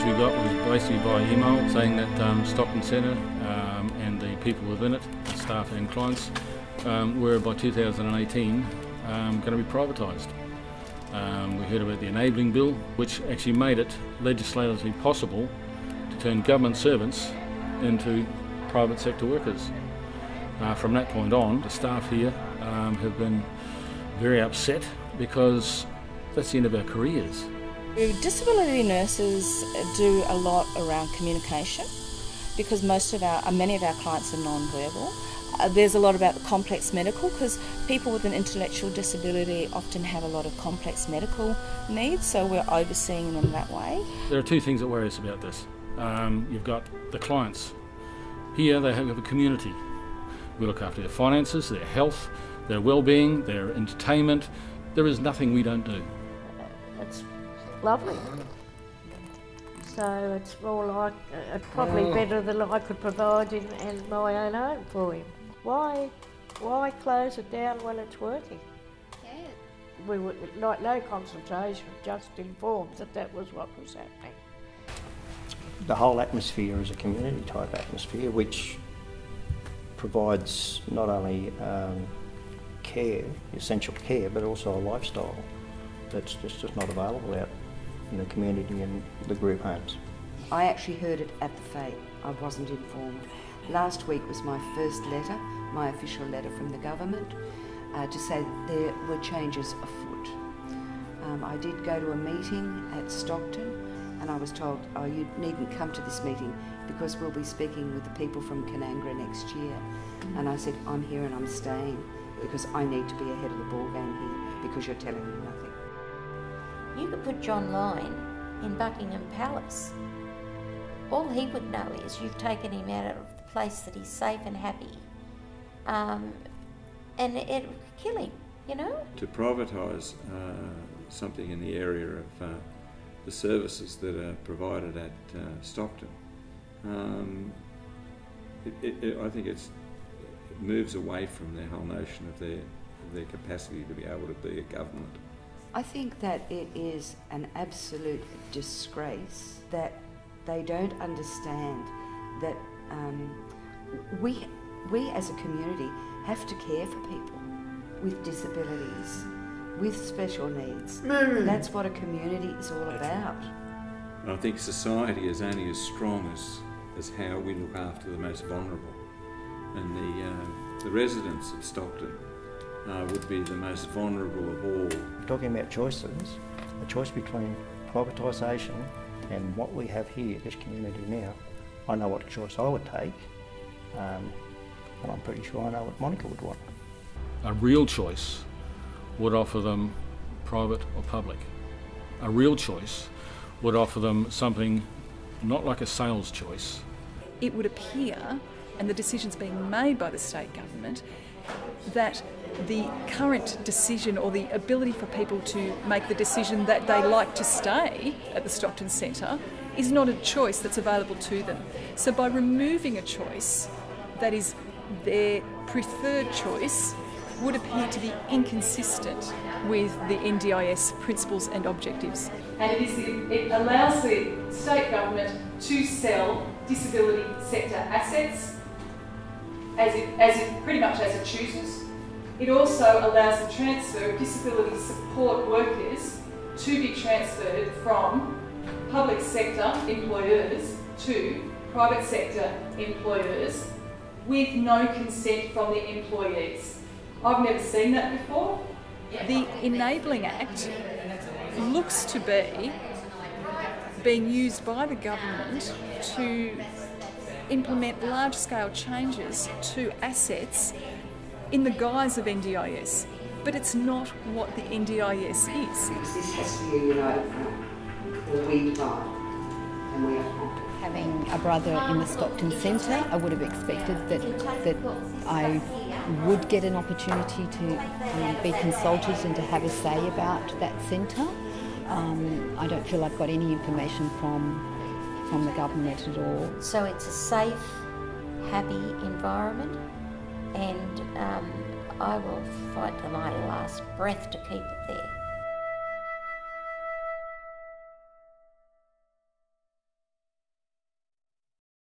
news we got was basically by email saying that Stockton Centre and the people within it, the staff and clients, were by 2018 going to be privatised. We heard about the enabling bill, which actually made it legislatively possible to turn government servants into private sector workers. From that point on, the staff here have been very upset because that's the end of our careers. Disability nurses do a lot around communication because many of our clients are non-verbal. There's a lot about the complex medical because people with an intellectual disability often have a lot of complex medical needs, so we're overseeing them that way. There are two things that worry us about this. You've got the clients. Here they have a community. We look after their finances, their health, their well-being, their entertainment. There is nothing we don't do. It's lovely. So it's more like, probably better than I could provide in my own home for him. Why close it down when it's working? Yeah. We were like no consultation, just informed that was what was happening. The whole atmosphere is a community type atmosphere which provides not only care, essential care, but also a lifestyle that's just not available out in the community and the group homes. I actually heard it at the fete. I wasn't informed. Last week was my first letter, my official letter from the government, to say that there were changes afoot. I did go to a meeting at Stockton and I was told, oh, you needn't come to this meeting because we'll be speaking with the people from Canangra next year. And I said, I'm here and I'm staying because I need to be ahead of the ball game here because you're telling me nothing. You could put John Lyne in Buckingham Palace. All he would know is you've taken him out of the place that he's safe and happy. And it would kill him, you know? To privatise something in the area of the services that are provided at Stockton, I think it moves away from their whole notion of their capacity to be able to be a government. I think that it is an absolute disgrace that they don't understand that we as a community have to care for people with disabilities, with special needs. That's what a community is all about. I think society is only as strong as how we look after the most vulnerable. And the residents of Stockton would be the most vulnerable of all. Talking about choices, a choice between privatisation and what we have here, this community now, I know what choice I would take, and I'm pretty sure I know what Monica would want. A real choice would offer them private or public. A real choice would offer them something not like a sales choice. It would appear, and the decisions being made by the state government, that the current decision or the ability for people to make the decision that they like to stay at the Stockton Centre is not a choice that's available to them. So by removing a choice that is their preferred choice would appear to be inconsistent with the NDIS principles and objectives. And it allows the state government to sell disability sector assets pretty much as it chooses. It also allows the transfer of disability support workers to be transferred from public sector employers to private sector employers with no consent from the employees. I've never seen that before. The Enabling Act looks to be being used by the government to implement large-scale changes to assets in the guise of NDIS, but it's not what the NDIS is. This has to be a united front, or we divide, and we are conquered. Having a brother in the Stockton Centre, I would have expected that I would get an opportunity to be consulted and to have a say about that centre. I don't feel I've got any information from the government at all. So it's a safe, happy environment, and I will fight to my last breath to keep it there.